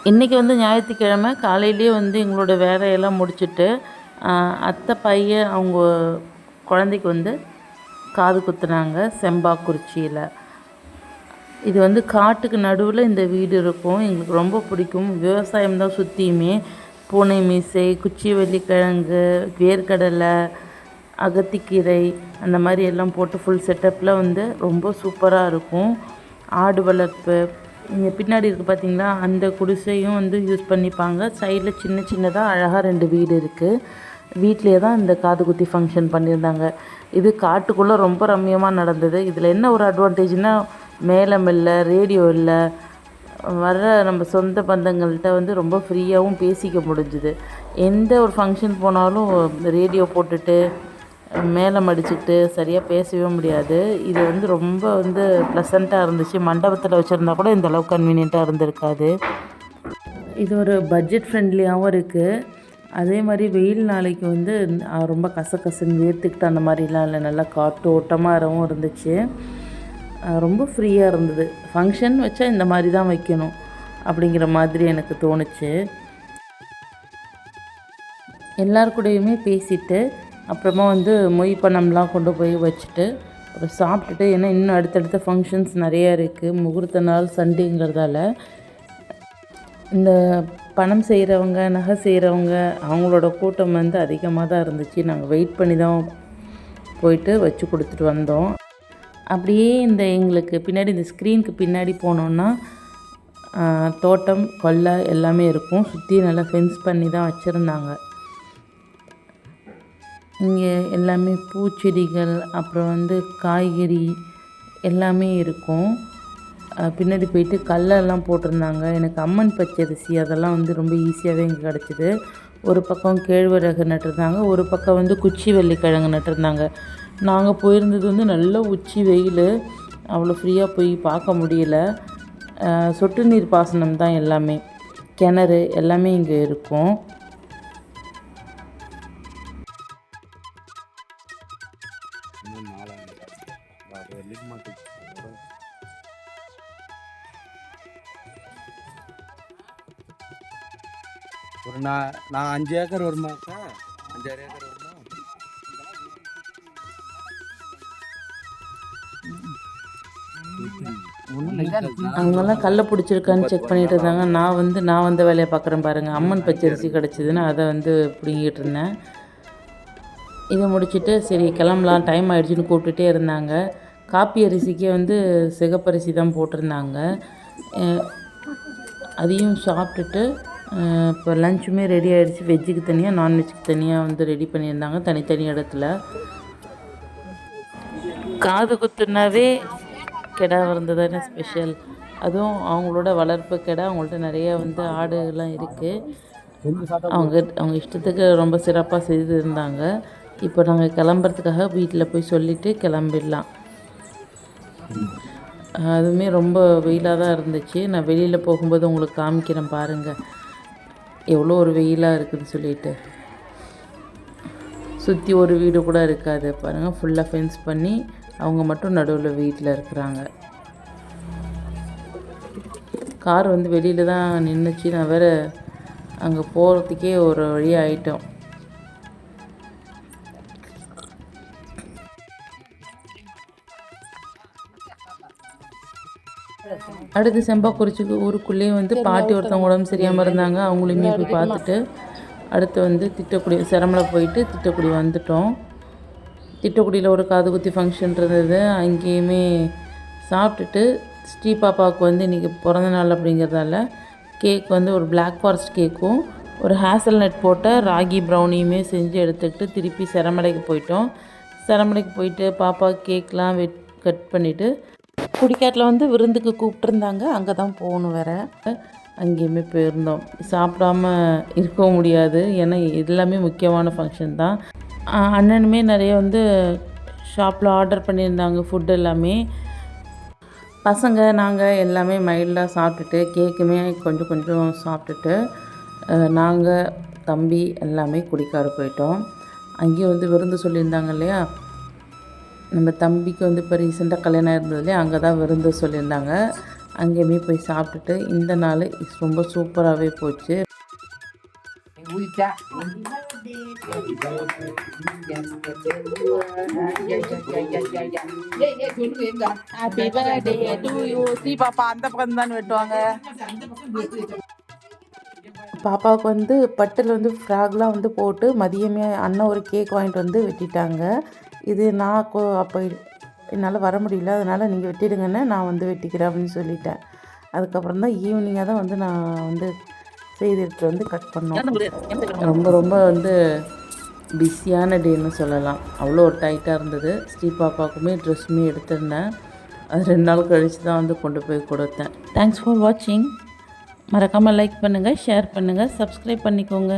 இன்றைக்கி வந்து ஞாயிற்றுக்கிழமை காலையிலேயே வந்து எங்களோட வேலையெல்லாம் முடிச்சுட்டு அத்தை பையன் அவங்க குழந்தைக்கு வந்து காது குத்துனாங்க செம்பாக்குறிச்சியில். இது வந்து காட்டுக்கு நடுவில் இந்த வீடு இருக்கும். எங்களுக்கு ரொம்ப பிடிக்கும். விவசாயம் தான் சுற்றியுமே. பூனை மீசை, குச்சி வெள்ளிக்கிழங்கு, வேர்க்கடலை, அகத்திக்கீரை அந்த மாதிரி எல்லாம் போட்டு ஃபுல் செட்டப்பில் வந்து ரொம்ப சூப்பராக இருக்கும். ஆடு வளர்ப்பு இங்கே பின்னாடி இருக்குது பார்த்திங்களா, அந்த குடிசையும் வந்து யூஸ் பண்ணிப்பாங்க. சைடில் சின்ன சின்னதாக அழகாக 2 வீடு இருக்குது. வீட்டிலே தான் இந்த காது குத்தி ஃபங்க்ஷன் பண்ணியிருந்தாங்க. இது காட்டுக்குள்ளே ரொம்ப ரம்மியமாக நடந்தது. இதில் என்ன ஒரு அட்வான்டேஜ்னால் மேளம் இல்லை, ரேடியோ இல்லை. வர்ற நம்ம சொந்த பந்தங்கள்கிட்ட வந்து ரொம்ப ஃப்ரீயாகவும் பேசிக்க முடிஞ்சுது. எந்த ஒரு ஃபங்க்ஷன் போனாலும் ரேடியோ போட்டுட்டு மேளம் அடிச்சுக்கிட்டு சரியாக பேசவே முடியாது. இது வந்து ரொம்ப வந்து ப்ளசண்ட்டாக இருந்துச்சு. மண்டபத்தில் வச்சுருந்தா கூட இந்த அளவுக்கு கன்வீனியண்ட்டாக இருந்திருக்காது. இது ஒரு பட்ஜெட் ஃப்ரெண்ட்லியாகவும் இருக்குது. அதே மாதிரி வெயில் நாளைக்கு வந்து ரொம்ப கசகசன்னு வேர்த்துக்கிட்டு அந்த மாதிரிலாம் இல்லை, நல்லா காற்று ஓட்டமாகவும் இருந்துச்சு. ரொம்ப ஃப்ரீயாக இருந்தது. ஃபங்க்ஷன் வச்சா இந்த மாதிரி தான் வைக்கணும் அப்படிங்கிற மாதிரி எனக்கு தோணுச்சு. எல்லாருக்கூடையுமே பேசிவிட்டு அப்புறமா வந்து மொய் பணம்லாம் கொண்டு போய் வச்சுட்டு அப்புறம் சாப்பிட்டுட்டு, ஏன்னா இன்னும் அடுத்தடுத்த ஃபங்க்ஷன்ஸ் நிறையா இருக்குது. முகூர்த்த நாள் சண்டேங்கிறதால இந்த பணம் செய்கிறவங்க, நகை செய்கிறவங்க அவங்களோட கூட்டம் வந்து அதிகமாக தான் இருந்துச்சு. நாங்கள் வெயிட் பண்ணி தான் போயிட்டு வச்சு கொடுத்துட்டு வந்தோம். அப்படியே இந்த எங்களுக்கு பின்னாடி இந்த ஸ்க்ரீனுக்கு பின்னாடி போனோன்னா தோட்டம், கொல்லை எல்லாமே இருக்கும். சுற்றி நல்லா ஃபென்ஸ் பண்ணி தான் வச்சுருந்தாங்க. இங்கே எல்லாமே பூச்செடிகள், அப்புறம் வந்து காய்கறி எல்லாமே இருக்கும். பின்னாடி போயிட்டு கல்லெல்லாம் போட்டிருந்தாங்க. எனக்கு அம்மன் பச்சரிசி அதெல்லாம் வந்து ரொம்ப ஈஸியாகவே இங்கே கிடச்சிது. ஒரு பக்கம் கேழ்வரகு நட்டுருந்தாங்க, ஒரு பக்கம் வந்து குச்சி வெள்ளிக்கிழங்கு நட்டுருந்தாங்க. நாங்கள் போயிருந்தது வந்து நல்ல உச்சி வெயில், அவ்வளோ ஃப்ரீயாக போய் பார்க்க முடியல. சொட்டு நீர் பாசனம் தான் எல்லாமே, கிணறு எல்லாமே இங்கே இருக்கும். ஒரு நான் 5 ஏக்கர் வருமாக்கா, 5-6 ஏக்கர் வருமா? அவங்கெல்லாம் கல்லை பிடிச்சிருக்கான்னு செக் பண்ணிகிட்டு இருந்தாங்க. நான் வந்த வேலையை பார்க்குறேன் பாருங்கள். அம்மன் பச்சரிசி கிடச்சிதுன்னு அதை வந்து பிடிங்கிட்டு இருந்தேன். இதை முடிச்சுட்டு சரி கிளம்பலாம், டைம் ஆகிடுச்சின்னு கூப்பிட்டுட்டே இருந்தாங்க. காப்பி அரிசிக்கே வந்து சிகப்பரிசி தான் போட்டிருந்தாங்க. அதையும் சாப்பிட்டுட்டு இப்போ லஞ்சுமே ரெடி ஆகிடுச்சு. வெஜ்ஜுக்கு தனியாக, நான்வெஜ்ஜுக்கு தனியாக வந்து ரெடி பண்ணியிருந்தாங்க தனித்தனி இடத்துல. காது குத்துனாவே கிடா விருந்து ஸ்பெஷல். அதுவும் அவங்களோட வளர்ப்பு கிடா. அவங்கள்ட்ட நிறையா வந்து ஆடுலாம் இருக்குது. அவங்க இஷ்டத்துக்கு ரொம்ப சிறப்பாக செய்திருந்தாங்க. இப்போ நாங்கள் கிளம்புறதுக்காக வீட்டில் போய் சொல்லிவிட்டு கிளம்பிடலாம். அதுவுமே ரொம்ப வெயிலாக தான் இருந்துச்சு. நான் வெளியில் போகும்போது உங்களுக்கு காமிக்கிறேன் பாருங்கள், எவ்வளோ ஒரு வெயிலாக இருக்குதுன்னு சொல்லிட்டு. சுற்றி ஒரு வீடு கூட இருக்காது பாருங்கள், ஃபுல்லாக ஃபென்ஸ் பண்ணி அவங்க மட்டும் நடுவில் வீட்டில் இருக்கிறாங்க. கார் வந்து வெளியில் தான் நின்றுச்சு. நான் வேறு அங்கே போகிறதுக்கே ஒரு வழி ஆகிட்டோம். அடுத்து செம்பாக்குறிச்சிக்கு ஊருக்குள்ளேயே வந்து பாட்டி ஒருத்தவங்க உடம்பு சரியாமல் இருந்தாங்க. அவங்களையுமே போய் பார்த்துட்டு அடுத்து வந்து திட்டக்குடி சிரமலை போயிட்டு திட்டக்குடி வந்துட்டோம். திட்டக்குடியில் ஒரு காது குத்தி ஃபங்க்ஷன் இருந்தது. அங்கேயுமே சாப்பிட்டுட்டு ஸ்ரீ பாப்பாவுக்கு வந்து இன்றைக்கி பிறந்த நாள் அப்படிங்கிறதால கேக் வந்து ஒரு பிளாக் ஃபாரஸ்ட் கேக்கும் ஒரு ஹேசல்நட் போட்ட ராகி ப்ரௌனியுமே செஞ்சு எடுத்துக்கிட்டு திருப்பி சிரமலைக்கு போயிட்டோம். சிரமலைக்கு போயிட்டு பாப்பா கேக்லாம் கட் பண்ணிவிட்டு குடிக்காட்டில் வந்து விருந்துக்கு கூப்பிட்ருந்தாங்க, அங்கே தான் போகணும் வேறு. அங்கேயுமே போயிருந்தோம். சாப்பிடாம இருக்கவும் முடியாது, ஏன்னா எல்லாமே முக்கியமான ஃபங்க்ஷன் தான். அண்ணனுமே நிறைய வந்து ஷாப்பில் ஆர்டர் பண்ணியிருந்தாங்க ஃபுட் எல்லாமே. பசங்க நாங்கள் எல்லாமே மைல்டாக சாப்பிட்டுட்டு கேக்குமே கொஞ்சம் கொஞ்சம் சாப்பிட்டுட்டு நாங்கள் தம்பி எல்லாமே குடிக்காடு போயிட்டோம். அங்கேயும் வந்து விருந்து சொல்லியிருந்தாங்க இல்லையா, நம்ம தம்பிக்கு வந்து இப்போ ரீசெண்டாக கல்யாணம் இருந்தது இல்லையா, அங்கே தான் விருந்து சொல்லியிருந்தாங்க. அங்கேயுமே போய் சாப்பிட்டுட்டு இந்த நாள் ரொம்ப சூப்பராகவே போச்சு. Happy birthday to you. Sri பாப்பா அந்த பக்கம் தான் வெட்டுவாங்க. பாப்பாவுக்கு வந்து பட்டில் வந்து ஃப்ராக்லாம் வந்து போட்டு மதியமே அண்ணன் ஒரு கேக் வாங்கிட்டு வந்து வெட்டிட்டாங்க. இது நான் அப்போ என்னால் வர முடியல, அதனால் நீங்கள் வெட்டிடுங்கன்னு நான் வந்து வெட்டிக்கிறேன் அப்படின்னு சொல்லிட்டேன். அதுக்கப்புறம் தான் ஈவினிங்காக தான் வந்து நான் வந்து செய்துட்டு வந்து கட் பண்ணோம். ரொம்ப ரொம்ப வந்து பிஸியான டேன்னு சொல்லலாம். அவ்வளோ டைட்டாக இருந்தது. ஸ்ரீ பாப்பாவுக்குமே ட்ரெஸ்ஸுமே எடுத்திருந்தேன். அது 2 நாள் கழித்து தான் வந்து கொண்டு போய் கொடுத்தேன். தேங்க்ஸ் ஃபார் வாட்சிங். மறக்காமல் லைக் பண்ணுங்கள், ஷேர் பண்ணுங்கள், சப்ஸ்கிரைப் பண்ணிக்கோங்க.